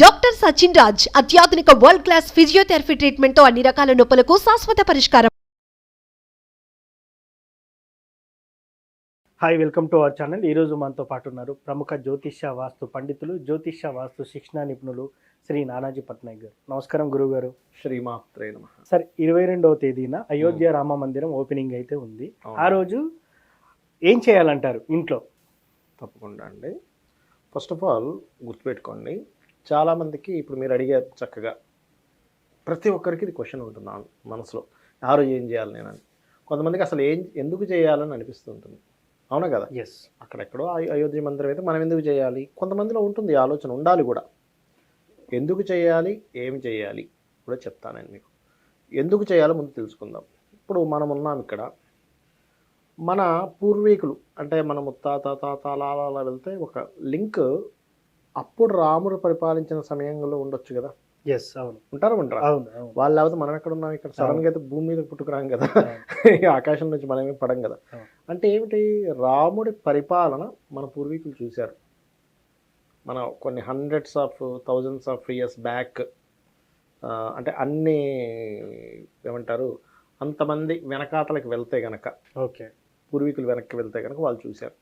Doctor Sachin Raj అత్యాధునిక world class physiotherapy treatment తో అన్ని రకాల నొప్పులకు శాశ్వత పరిష్కారం. Hi, welcome to our channel. ఈరోజు మనతో పాటు ఉన్నారు ప్రముఖ జ్యోతిష్య వాస్తు పండితులు, జ్యోతిష్య వాస్తు శిక్షణ నిపుణులు శ్రీ నానాజీ పట్నాయక్ గారు. నమస్కారం గురువు గారు. శ్రీమాత్రే నమః. సార్, 22వ తేదీన అయోధ్య రామ మందిరం ఓపెనింగ్ అయితే ఉంది. ఆ రోజు ఏం చేయాలంటారు ఇంట్లో? తప్పకుండా అండి. ఫస్ట్ ఆఫ్ ఆల్ గుర్తుపెట్టుకోండి, చాలామందికి ఇప్పుడు మీరు అడిగారు చక్కగా, ప్రతి ఒక్కరికి ఇది క్వశ్చన్ ఉంటుంది మనసులో, ఆ రోజు ఏం చేయాలి నేనని. కొంతమందికి అసలు ఎందుకు చేయాలని అనిపిస్తుంటుంది, అవునా కదా? ఎస్. అక్కడెక్కడో అయోధ్య మందిరం అయితే మనం ఎందుకు చేయాలి, కొంతమందిలో ఉంటుంది ఆలోచన, ఉండాలి కూడా. ఎందుకు చేయాలి, ఏమి చేయాలి కూడా చెప్తాను నేను మీకు. ఎందుకు చేయాలో ముందు తెలుసుకుందాం. ఇప్పుడు మనం ఉన్నాం ఇక్కడ, మన పూర్వీకులు అంటే మన ముత్తాత అలా వెళ్తే ఒక లింక్ అప్పుడు రాముడు పరిపాలించిన సమయంలో ఉండొచ్చు కదా. ఎస్, అవును. ఉంటారా? అవును, అవును. వాళ్ళు లేకపోతే మనం ఎక్కడ ఉన్నాం? ఇక్కడ సడన్గా అయితే భూమి మీద పుట్టుకురాం కదా, ఆకాశం నుంచి మనమే పడం కదా. అంటే ఏమిటి, రాముడి పరిపాలన మన పూర్వీకులు చూశారు. మన కొన్ని hundreds of thousands of years back, అంటే అన్ని ఏమంటారు, అంతమంది వెనకాతలకు వెళ్తే గనక, ఓకే, పూర్వీకులు వెనక్కి వెళ్తే కనుక వాళ్ళు చూశారు.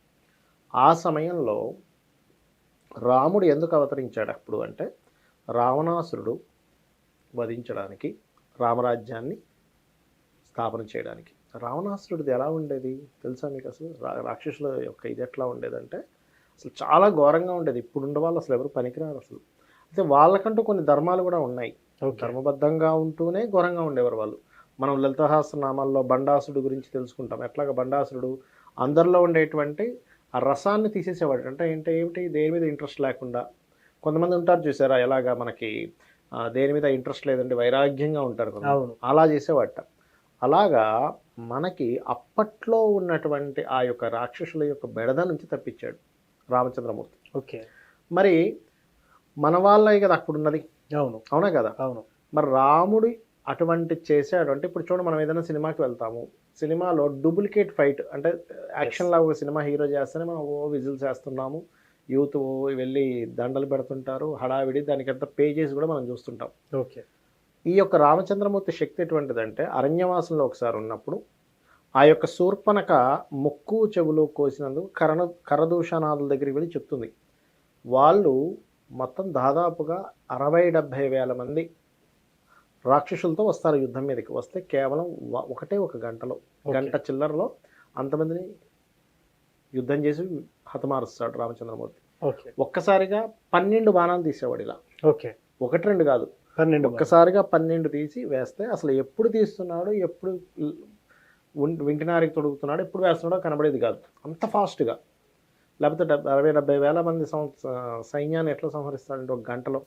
ఆ సమయంలో రాముడు ఎందుకు అవతరించాడు అప్పుడు అంటే, రావణాసురుడు వధించడానికి, రామరాజ్యాన్ని స్థాపన చేయడానికి. రావణాసురుడిది ఎలా ఉండేది తెలుసా మీకు? అసలు రాక్షసుల యొక్క ఇది ఎట్లా ఉండేదంటే అసలు చాలా ఘోరంగా ఉండేది. ఇప్పుడు ఉండే వాళ్ళు అసలు ఎవరు పనికిరారు అసలు. అయితే వాళ్ళకంటూ కొన్ని ధర్మాలు కూడా ఉన్నాయి. ధర్మబద్ధంగా ఉంటూనే ఘోరంగా ఉండేవారు వాళ్ళు. మనం లలితసహస్రనామాల్లో బండాసురుడు గురించి తెలుసుకుంటాం. ఎట్లాగా బండాసురుడు అందరిలో ఉండేటువంటి ఆ రసాన్ని తీసేసేవాడు. అంటే ఏమిటి, దేని మీద ఇంట్రెస్ట్ లేకుండా. కొంతమంది ఉంటారు చూసారా, ఎలాగా మనకి దేని మీద ఇంట్రెస్ట్ లేదంటే వైరాగ్యంగా ఉంటారు కొంతమంది, అలా చేసేవాట. అలాగా మనకి అప్పట్లో ఉన్నటువంటి ఆ యొక్క రాక్షసుల యొక్క బెడద నుంచి తప్పించాడు రామచంద్రమూర్తి. ఓకే. మరి మన వాళ్ళే కదా అప్పుడు ఉన్నది, అవును, అవునా కదా? అవును. మరి రాముడి అటువంటి చేశాడు అంటే, ఇప్పుడు చూడండి, మనం ఏదైనా సినిమాకి వెళ్తాము, సినిమాలో డూప్లికేట్ ఫైట్ అంటే యాక్షన్ లాగా ఒక సినిమా హీరో చేస్తేనే మనం విజిల్స్ వేస్తున్నాము, యూత్ వెళ్ళి దండలు పెడుతుంటారు, హడావిడి, దానికంతా పేజెస్ కూడా మనం చూస్తుంటాం. ఓకే. ఈ యొక్క రామచంద్రమూర్తి శక్తి ఎటువంటిదంటే, అరణ్యవాసంలో ఒకసారి ఉన్నప్పుడు ఆ యొక్క శూర్పణఖ ముక్కు చెవులు కోసినందుకు కరదూషణాదుల దగ్గరికి వెళ్ళి చెప్తుంది. వాళ్ళు మొత్తం దాదాపుగా 60-70 వేల మంది రాక్షసులతో వస్తారు యుద్ధం మీదకి. వస్తే కేవలం ఒక గంటలో, గంట చిల్లరలో అంతమందిని యుద్ధం చేసి హతమారుస్తాడు రామచంద్రమూర్తి. ఒక్కసారిగా 12 బాణాలు తీసేవాడు ఇలా. ఓకే. 1-2 కాదు, 12. ఒక్కసారిగా 12 తీసి వేస్తే అసలు ఎప్పుడు తీస్తున్నాడు, ఎప్పుడు వింటినారికి తొడుగుతున్నాడు, ఎప్పుడు వేస్తున్నాడో కనబడేది కాదు, అంత ఫాస్ట్గా. లేకపోతే 60-70 వేల మంది సైన్యాన్ని ఎట్లా సంహరిస్తాడంటే ఒక గంటలో.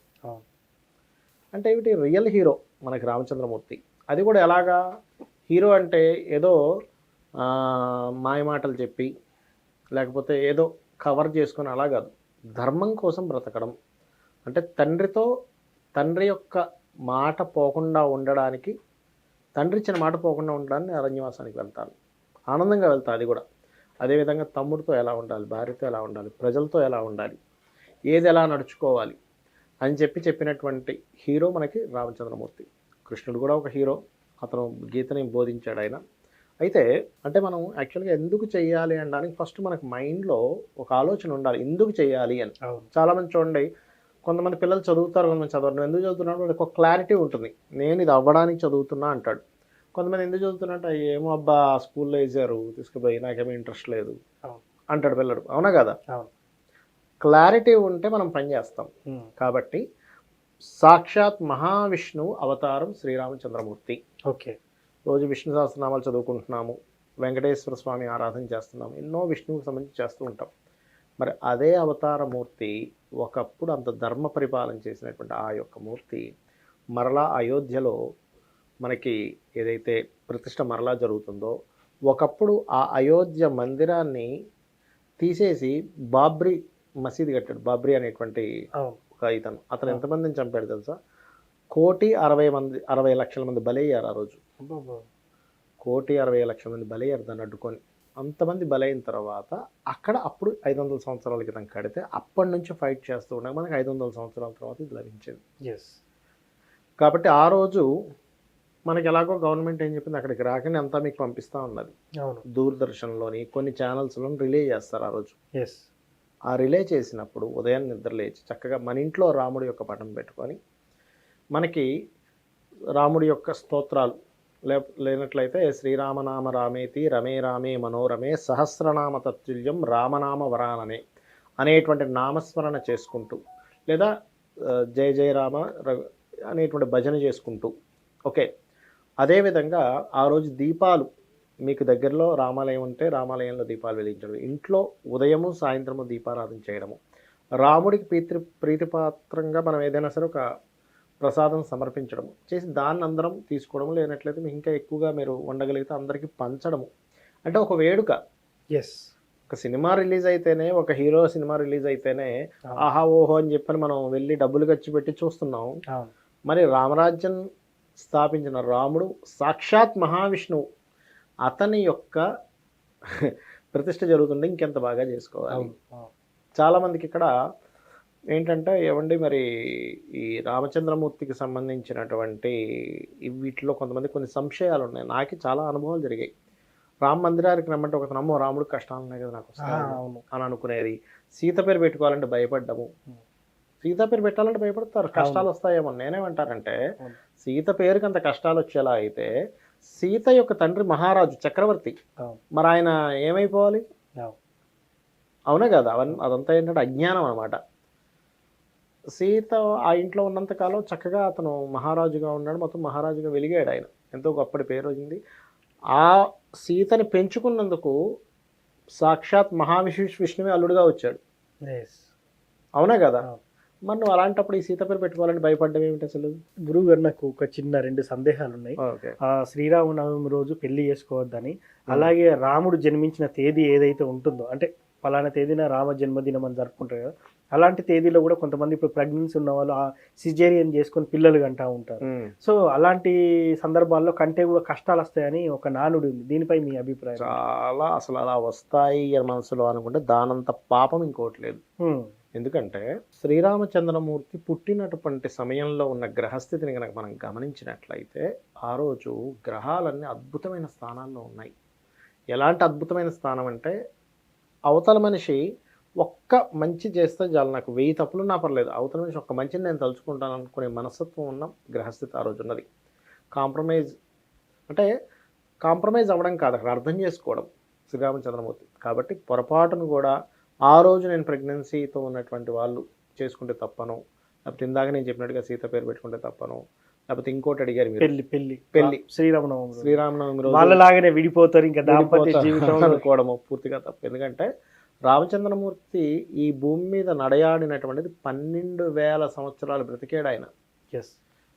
అంటే ఏమిటి, రియల్ హీరో మనకి రామచంద్రమూర్తి. అది కూడా ఎలాగా హీరో అంటే ఏదో మాయమాటలు చెప్పి లేకపోతే ఏదో కవర్ చేసుకొని అలా కాదు, ధర్మం కోసం బ్రతకడం. అంటే తండ్రి యొక్క మాట పోకుండా ఉండడానికి, తండ్రి ఇచ్చిన మాట పోకుండా ఉండడానికి అరణ్యవాసానికి వెళ్తాను, ఆనందంగా వెళ్తాను. అది కూడా అదేవిధంగా తమ్ముడితో ఎలా ఉండాలి, భార్యతో ఎలా ఉండాలి, ప్రజలతో ఎలా ఉండాలి, ఏది ఎలా నడుచుకోవాలి అని చెప్పినటువంటి హీరో మనకి రామచంద్రమూర్తి. కృష్ణుడు కూడా ఒక హీరో, అతను గీతని బోధించాడు ఆయన. అయితే అంటే మనం యాక్చువల్గా ఎందుకు చేయాలి అనడానికి ఫస్ట్ మనకు మైండ్లో ఒక ఆలోచన ఉండాలి, ఎందుకు చేయాలి అని. చాలామంది చూడండి, కొంతమంది పిల్లలు చదువుతారు, కొంతమంది చదవరు. నువ్వు ఎందుకు చదువుతున్నాడు వాళ్ళకి ఒక క్లారిటీ ఉంటుంది, నేను ఇది అవ్వడానికి చదువుతున్నా అంటాడు. కొంతమంది ఎందుకు చదువుతున్నట్టు, ఏమో అబ్బా స్కూల్లో వేసారు తీసుకుపోయి, నాకేమీ ఇంట్రెస్ట్ లేదు అంటాడు పిల్లడు, అవునా కదా? క్లారిటీ ఉంటే మనం పని చేస్తాం. కాబట్టి సాక్షాత్ మహావిష్ణువు అవతారం శ్రీరామచంద్రమూర్తి. ఓకే. రోజు విష్ణు సహస్రనామాలు చదువుకుంటున్నాము, వెంకటేశ్వర స్వామి ఆరాధన చేస్తున్నాము, ఎన్నో విష్ణువుకి సంబంధించి చేస్తూ ఉంటాం. మరి అదే అవతారమూర్తి ఒకప్పుడు అంత ధర్మ పరిపాలన చేసినటువంటి ఆ యొక్క మూర్తి మరలా అయోధ్యలో మనకి ఏదైతే ప్రతిష్ట మరలా జరుగుతుందో, ఒకప్పుడు ఆ అయోధ్య మందిరాన్ని తీసేసి బాబ్రీ మసీదు కట్టాడు. బాబ్రీ అనేటువంటి ఒక అతను ఎంతమందిని చంపాడు తెలుసా? 1,60,60,00,000 మంది బలయ్యారు ఆ రోజు. 1,60,00,000 మంది బలయ్యారు దాన్ని అడ్డుకొని. అంతమంది బలైన తర్వాత అప్పుడు 500 సంవత్సరాల క్రితం కడితే అప్పటి నుంచి ఫైట్ చేస్తూ ఉండగా మనకి 500 సంవత్సరాల తర్వాత ఇది లభించింది. ఎస్. కాబట్టి ఆ రోజు మనకి ఎలాగో గవర్నమెంట్ ఏం చెప్పింది, అక్కడికి రాకనే అంతా మీకు పంపిస్తూ ఉన్నది. అవును. దూరదర్శన్లోని కొన్ని ఛానల్స్లో రిలే చేస్తారు ఆ రోజు. ఎస్. ఆ రిలే చేసినప్పుడు ఉదయాన్నే నిద్ర లేచి చక్కగా మన ఇంట్లో రాముడి యొక్క పటం పెట్టుకొని మనకి రాముడి యొక్క స్తోత్రాలు లేనట్లయితే శ్రీరామనామ రామేతి రమే రామే మనోరమే సహస్రనామ తత్తుల్యం రామనామ వరాననే అనేటువంటి నామస్మరణ చేసుకుంటూ, లేదా జయ జయ రామ అనేటువంటి భజన చేసుకుంటూ, ఓకే. అదేవిధంగా ఆ రోజు దీపాలు మీకు దగ్గరలో రామాలయం ఉంటే రామాలయంలో దీపాలు వెలిగించడం, ఇంట్లో ఉదయము సాయంత్రము దీపారాధన చేయడము, రాముడికి ప్రీతిపాత్రంగా మనం ఏదైనా సరే ఒక ప్రసాదం సమర్పించడము చేసి దాన్ని అందరం తీసుకోవడము, లేనట్లయితే మీకు ఇంకా ఎక్కువగా మీరు వండగలిగితే అందరికీ పంచడము. అంటే ఒక వేడుక. ఎస్. ఒక సినిమా రిలీజ్ అయితేనే, ఒక హీరో సినిమా రిలీజ్ అయితేనే ఆహా ఓహో అని చెప్పని మనం వెళ్ళి డబ్బులు ఖర్చు పెట్టి చూస్తున్నాం. మరి రామరాజ్యం స్థాపించిన రాముడు సాక్షాత్ మహావిష్ణువు, అతని యొక్క ప్రతిష్ఠ జరుగుతుంటే ఇంకెంత బాగా చేసుకోవాలి. చాలామందికి ఇక్కడ ఏంటంటే ఏమండి మరి ఈ రామచంద్రమూర్తికి సంబంధించినటువంటి వీటిలో కొంతమంది కొన్ని సంశయాలు ఉన్నాయి. నాకు చాలా అనుభవాలు జరిగాయి. రామ మందిరానికి రమ్మంటే ఒక నమ్మో రాముడు కష్టాలు ఉన్నాయి కదా నాకు అని అనుకునేది. సీత పేరు పెట్టుకోవాలంటే భయపడ్డము. సీత పేరు పెట్టాలంటే భయపడతారు, కష్టాలు వస్తాయేమో. నేనేమంటానంటే సీత పేరుకి అంత కష్టాలు వచ్చేలా అయితే సీత యొక్క తండ్రి మహారాజు చక్రవర్తి, మరి ఆయన ఏమైపోవాలి? అవునా కదా? అదంతా ఏంటంటే అజ్ఞానం అనమాట. సీత ఆ ఇంట్లో ఉన్నంతకాలం చక్కగా అతను మహారాజుగా ఉన్నాడు, మొత్తం మహారాజుగా వెలిగాడు. ఆయన ఎంతో గొప్పటి పేరు వచ్చింది. ఆ సీతని పెంచుకున్నందుకు సాక్షాత్ విష్ణువే అల్లుడుగా వచ్చాడు. అవునా కదా? మరి నువ్వు అలాంటప్పుడు ఈ సీత పేరు పెట్టుకోవాలని భయపడ్డం ఏమిటి అసలు? గురువు గారు, నాకు ఒక చిన్న 2 సందేహాలు ఉన్నాయి. శ్రీరామనవమి రోజు పెళ్లి చేసుకోవద్దని, అలాగే రాముడు జన్మించిన తేదీ ఏదైతే ఉంటుందో, అంటే పలానా తేదీన రామ జన్మదినం అని జరుపుకుంటారు కదా, అలాంటి తేదీలో కూడా కొంతమంది ఇప్పుడు ప్రెగ్నెన్సీ ఉన్న వాళ్ళు సిజేరియన్ చేసుకొని పిల్లలు కంటా ఉంటారు. సో అలాంటి సందర్భాల్లో కంటే కూడా కష్టాలు వస్తాయని ఒక నానుడు ఉంది. దీనిపై మీ అభిప్రాయం? చాలా అసలు అలా వస్తాయి అని మనసులో అనుకుంటే దానంత పాపం ఇంకోటి లేదు. ఎందుకంటే శ్రీరామచంద్రమూర్తి పుట్టినటువంటి సమయంలో ఉన్న గ్రహస్థితిని కనుక మనం గమనించినట్లయితే ఆ రోజు గ్రహాలన్నీ అద్భుతమైన స్థానాల్లో ఉన్నాయి. ఎలాంటి అద్భుతమైన స్థానం అంటే, అవతల మనిషి ఒక్క మంచి చేస్తే చాలు, నాకు 1000 తప్పులు నా పర్లేదు, అవతల మనిషి ఒక్క మంచిని నేను తలుచుకుంటాను అనుకునే మనస్తత్వం ఉన్న గ్రహస్థితి ఆ రోజు ఉన్నది. కాంప్రమైజ్ అవ్వడం కాదు, అక్కడ అర్థం చేసుకోవడం శ్రీరామచంద్రమూర్తి. కాబట్టి పొరపాటును కూడా ఆ రోజు నేను ప్రెగ్నెన్సీతో ఉన్నటువంటి వాళ్ళు చేసుకుంటే తప్పను, లేకపోతే ఇందాక నేను చెప్పినట్టుగా సీత పేరు పెట్టుకుంటే తప్పను, లేకపోతే ఇంకోటి అడిగారు మీరు, పెళ్లి శ్రీరామనవమి రోజు వాళ్ళలాగానే విడిపోతారు, ఇంకా దాంపత్య జీవితం అనుకోవడము పూర్తిగా తప్పు. ఎందుకంటే రామచంద్రమూర్తి ఈ భూమి మీద నడయాడినటువంటిది 12,000 సంవత్సరాలు బ్రతికాడు ఆయన.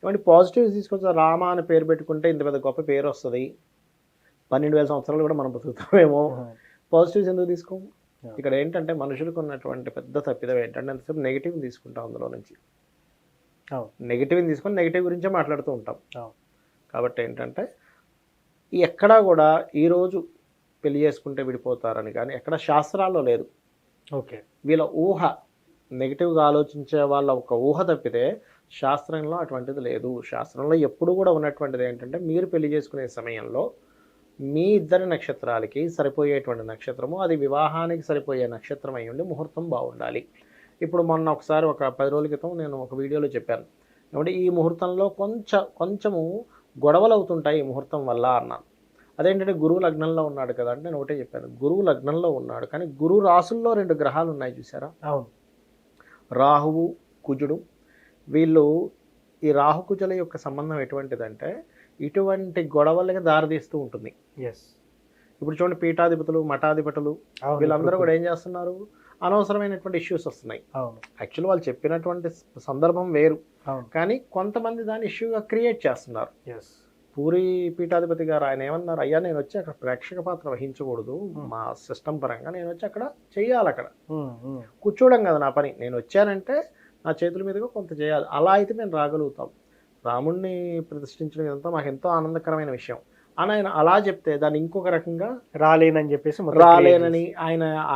ఇవన్నీ పాజిటివ్స్ తీసుకొచ్చి రామ అని పేరు పెట్టుకుంటే ఇంత పెద్ద గొప్ప పేరు వస్తుంది, 12,000 సంవత్సరాలు కూడా మనం బతుకుతామేమో. పాజిటివ్స్ ఎందుకు తీసుకోము? ఇక్కడ ఏంటంటే మనుషులకు ఉన్నటువంటి పెద్ద తప్పిదం ఏంటంటే అంతసేపు నెగిటివ్ తీసుకుంటాం, అందులో నుంచి నెగిటివ్ని తీసుకొని నెగిటివ్ గురించే మాట్లాడుతూ ఉంటాం. కాబట్టి ఏంటంటే ఎక్కడా కూడా ఈరోజు పెళ్లి చేసుకుంటే విడిపోతారని కానీ ఎక్కడ శాస్త్రాల్లో లేదు. ఓకే, వీళ్ళ ఊహ, నెగిటివ్గా ఆలోచించే వాళ్ళ ఒక ఊహ తప్పితే శాస్త్రంలో అటువంటిది లేదు. శాస్త్రంలో ఎప్పుడు కూడా ఉన్నటువంటిది ఏంటంటే మీరు పెళ్లి చేసుకునే సమయంలో మీ ఇద్దరి నక్షత్రాలకి సరిపోయేటువంటి నక్షత్రము, అది వివాహానికి సరిపోయే నక్షత్రం అయి ఉండి ముహూర్తం బాగుండాలి. ఇప్పుడు మొన్న ఒకసారి ఒక 10 రోజుల క్రితం నేను ఒక వీడియోలో చెప్పాను, కాబట్టి ఈ ముహూర్తంలో కొంచెము గొడవలు అవుతుంటాయి ఈ ముహూర్తం వల్ల అన్నాను. అదేంటంటే గురువు లగ్నంలో ఉన్నాడు కదా అంటే నేను ఒకటే చెప్పాను, గురువు లగ్నంలో ఉన్నాడు కానీ గురువు రాసుల్లో 2 గ్రహాలు ఉన్నాయి చూసారా, రాహువు కుజుడు. వీళ్ళు ఈ రాహుకుజుల యొక్క సంబంధం ఎటువంటిదంటే ఇటువంటి గొడవలకి దారితీస్తూ ఉంటుంది. ఇప్పుడు చూడండి, పీఠాధిపతులు మఠాధిపతులు వీళ్ళందరూ కూడా ఏం చేస్తున్నారు, అనవసరమైనటువంటి ఇష్యూస్ వస్తున్నాయి. యాక్చువల్ వాళ్ళు చెప్పినటువంటి సందర్భం వేరు, కానీ కొంతమంది దాన్ని ఇష్యూగా క్రియేట్ చేస్తున్నారు. పూరి పీఠాధిపతి గారు ఆయన ఏమన్నారు, అయ్యా నేను వచ్చి అక్కడ ప్రేక్షక పాత్ర వహించకూడదు, మా సిస్టమ్ పరంగా నేను వచ్చి అక్కడ చెయ్యాలి, అక్కడ కూర్చోవడం కదా నా పని, నేను వచ్చానంటే నా చేతుల మీదుగా కొంత చేయాలి, అలా అయితే మేము రాగలుగుతాం. రాముడిని ప్రతిష్ఠించడం ఇదంతా మాకు ఎంతో ఆనందకరమైన విషయం. అని ఆయన అలా చెప్తే దాన్ని ఇంకొక రకంగా రాలేనని చెప్పేసి మొత్తం create రాలేనని,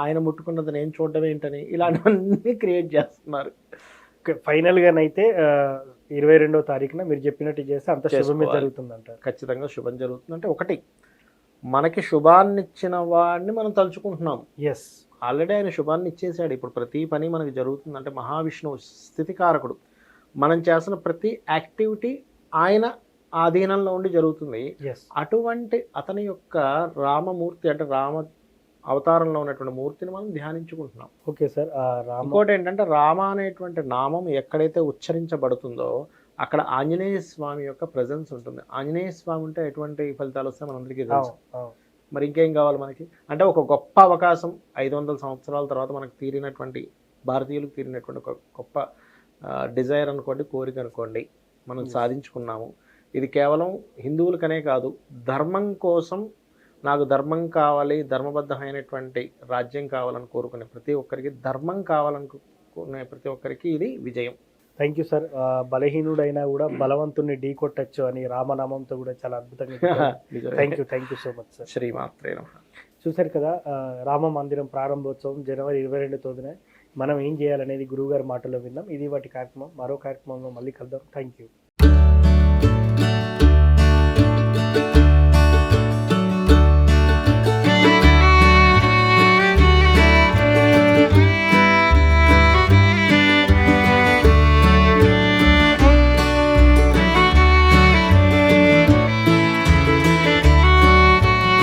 ఆయన ముట్టుకున్నది నేను చూడడం ఏంటని, ఇలాంటివన్నీ క్రియేట్ చేస్తున్నారు. ఫైనల్ గానైతే 22వ తారీఖున మీరు చెప్పినట్టు చేస్తే అంత శుభమే చేసుకోవాలి. జరుగుతుందంటారు. ఖచ్చితంగా శుభం జరుగుతుంది. అంటే ఒకటి, మనకి శుభాన్ని ఇచ్చిన వాడిని మనం తలుచుకుంటున్నాం. ఎస్, ఆల్రెడీ ఆయన శుభాన్ని ఇచ్చేసాడు. ఇప్పుడు ప్రతి పని మనకి జరుగుతుంది అంటే మహావిష్ణువు స్థితికారకుడు. మనం చేస్తున్న ప్రతి యాక్టివిటీ ఆయన ఆధీనంలో ఉండి జరుగుతుంది. ఎస్, అటువంటి అతని యొక్క రామమూర్తి అంటే రామ అవతారంలో ఉన్నటువంటి మూర్తిని మనం ధ్యానించుకుంటున్నాం. Okay sir. ఇంకోటి ఏంటంటే రామ అనేటువంటి నామం ఎక్కడైతే ఉచ్చరించబడుతుందో అక్కడ ఆంజనేయ స్వామి యొక్క ప్రెజెన్స్ ఉంటుంది. ఆంజనేయ స్వామి ఉంటే ఎటువంటి ఫలితాలు వస్తాయి మనందరికీ తెలుసు. మరి ఇంకేం కావాలి మనకి? అంటే ఒక గొప్ప అవకాశం 500 సంవత్సరాల తర్వాత మనకు తీరినటువంటి, భారతీయులకు తీరినటువంటి ఒక గొప్ప డిజైర్ అనుకోండి, కోరిక అనుకోండి, మనం సాధించుకున్నాము. ఇది కేవలం హిందువులకనే కాదు, ధర్మం కోసం నాకు ధర్మం కావాలి, ధర్మబద్ధమైనటువంటి రాజ్యం కావాలని కోరుకునే ప్రతి ఒక్కరికి, ధర్మం కావాలనుకునే ప్రతి ఒక్కరికి ఇది విజయం. Thank you sir. బలహీనుడైనా కూడా బలవంతుని ఢీ కొట్టచ్చు అని రామనామంతో కూడా చాలా అద్భుతంగా thank you so much sir. శ్రీమాత్రే నమః. చూశారు కదా, రామ మందిరం ప్రారంభోత్సవం జనవరి 22 తేదీన మనం ఏం చేయాలనేది గురువుగారి మాటలో విన్నాం. ఇది వాటి కార్యక్రమం. మరో కార్యక్రమంలో మళ్ళీ కలుద్దాం. Thank you.